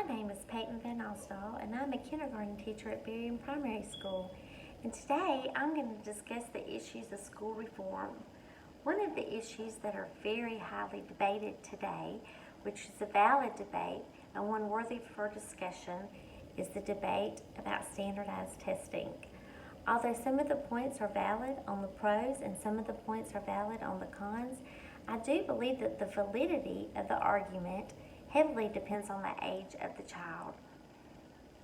name is Peyton Van Alstall, and I'm a kindergarten teacher at Berrien Primary School. And today I'm going to discuss the issues of school reform. One of the issues that are very highly debated today, which is a valid debate and one worthy for discussion, is the debate about standardized testing. Although some of the points are valid on the pros and some of the points are valid on the cons, I do believe that the validity of the argument heavily depends on the age of the child.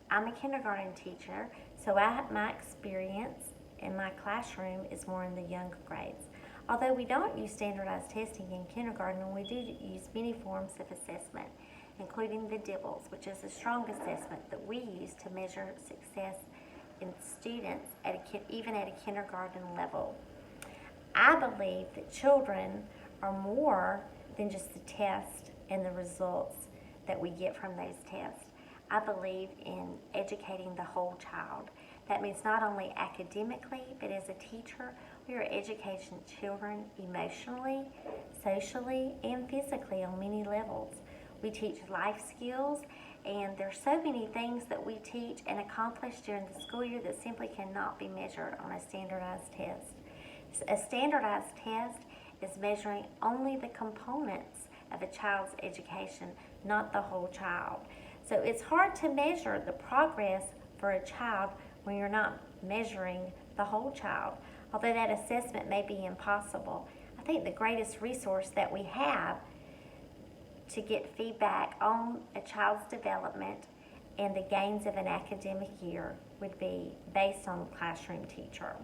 I'm a kindergarten teacher, so my experience in my classroom is more in the younger grades. Although we don't use standardized testing in kindergarten, we do use many forms of assessment, including the DIBELS, which is a strong assessment that we use to measure success in students even at a kindergarten level. I believe that children are more than just the test and the results that we get from those tests. I believe in educating the whole child. That means not only academically, but as a teacher, we are educating children emotionally, socially, and physically on many levels. We teach life skills, and there's so many things that we teach and accomplish during the school year that simply cannot be measured on a standardized test. A standardized test is measuring only the components of a child's education, not the whole child. So it's hard to measure the progress for a child when you're not measuring the whole child. Although that assessment may be impossible, I think the greatest resource that we have to get feedback on a child's development and the gains of an academic year would be based on the classroom teacher.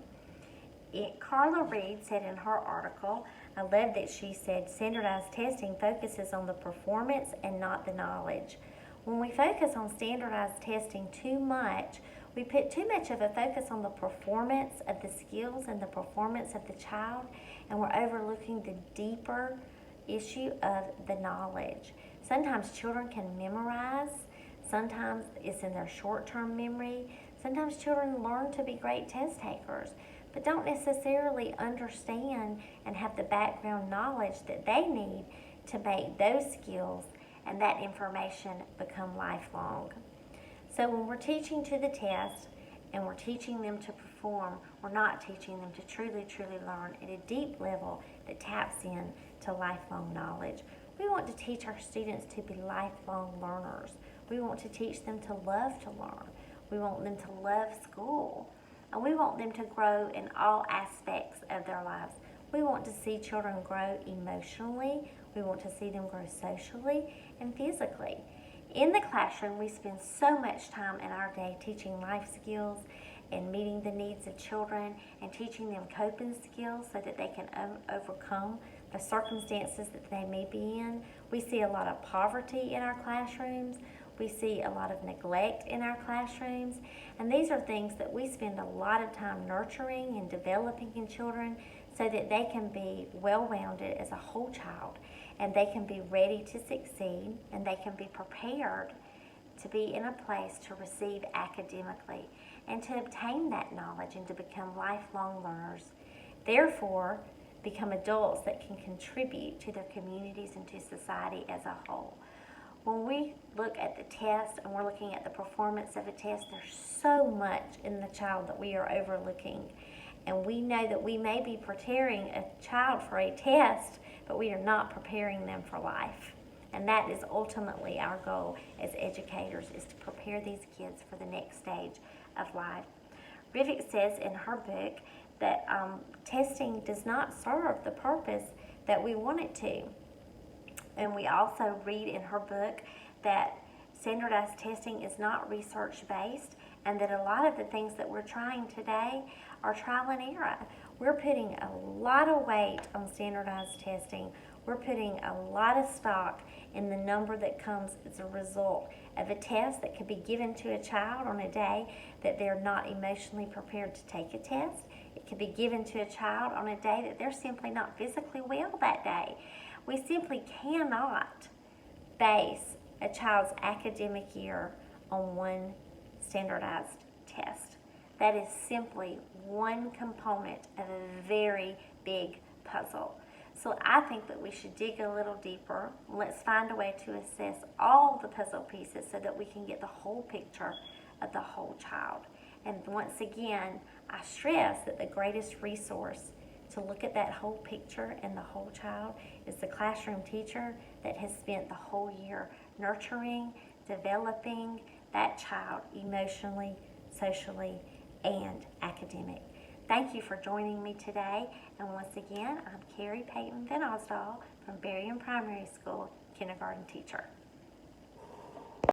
Carla Reed said in her article, I love that she said, standardized testing focuses on the performance and not the knowledge. When we focus on standardized testing too much, we put too much of a focus on the performance of the skills and the performance of the child, and we're overlooking the deeper issue of the knowledge. Sometimes children can memorize, sometimes it's in their short-term memory, sometimes children learn to be great test takers, but don't necessarily understand and have the background knowledge that they need to make those skills and that information become lifelong. So when we're teaching to the test and we're teaching them to perform, we're not teaching them to truly learn at a deep level that taps in to lifelong knowledge. We want to teach our students to be lifelong learners. We want to teach them to love to learn. We want them to love school. And we want them to grow in all aspects of their lives. We want to see children grow emotionally. We want to see them grow socially and physically. In the classroom, we spend so much time in our day teaching life skills and meeting the needs of children and teaching them coping skills so that they can overcome the circumstances that they may be in. We see a lot of poverty in our classrooms. We see a lot of neglect in our classrooms. And these are things that we spend a lot of time nurturing and developing in children so that they can be well-rounded as a whole child, and they can be ready to succeed, and they can be prepared to be in a place to receive academically and to obtain that knowledge and to become lifelong learners. Therefore, become adults that can contribute to their communities and to society as a whole. When we look at the test and we're looking at the performance of a test, there's so much in the child that we are overlooking. And we know that we may be preparing a child for a test, but we are not preparing them for life. And that is ultimately our goal as educators, is to prepare these kids for the next stage of life. Rivik says in her book that testing does not serve the purpose that we want it to. And we also read in her book that standardized testing is not research-based, and that a lot of the things that we're trying today are trial and error. We're putting a lot of weight on standardized testing. We're putting a lot of stock in the number that comes as a result of a test that could be given to a child on a day that they're not emotionally prepared to take a test. It could be given to a child on a day that they're simply not physically well that day. We simply cannot base a child's academic year on one standardized test. That is simply one component of a very big puzzle. So I think that we should dig a little deeper. Let's find a way to assess all the puzzle pieces so that we can get the whole picture of the whole child. And once again, I stress that the greatest resource to look at that whole picture and the whole child is the classroom teacher that has spent the whole year nurturing, developing that child emotionally, socially, and academic. Thank you for joining me today. And once again, I'm Carrie Payton Van Osdall from Berrien Primary School, kindergarten teacher.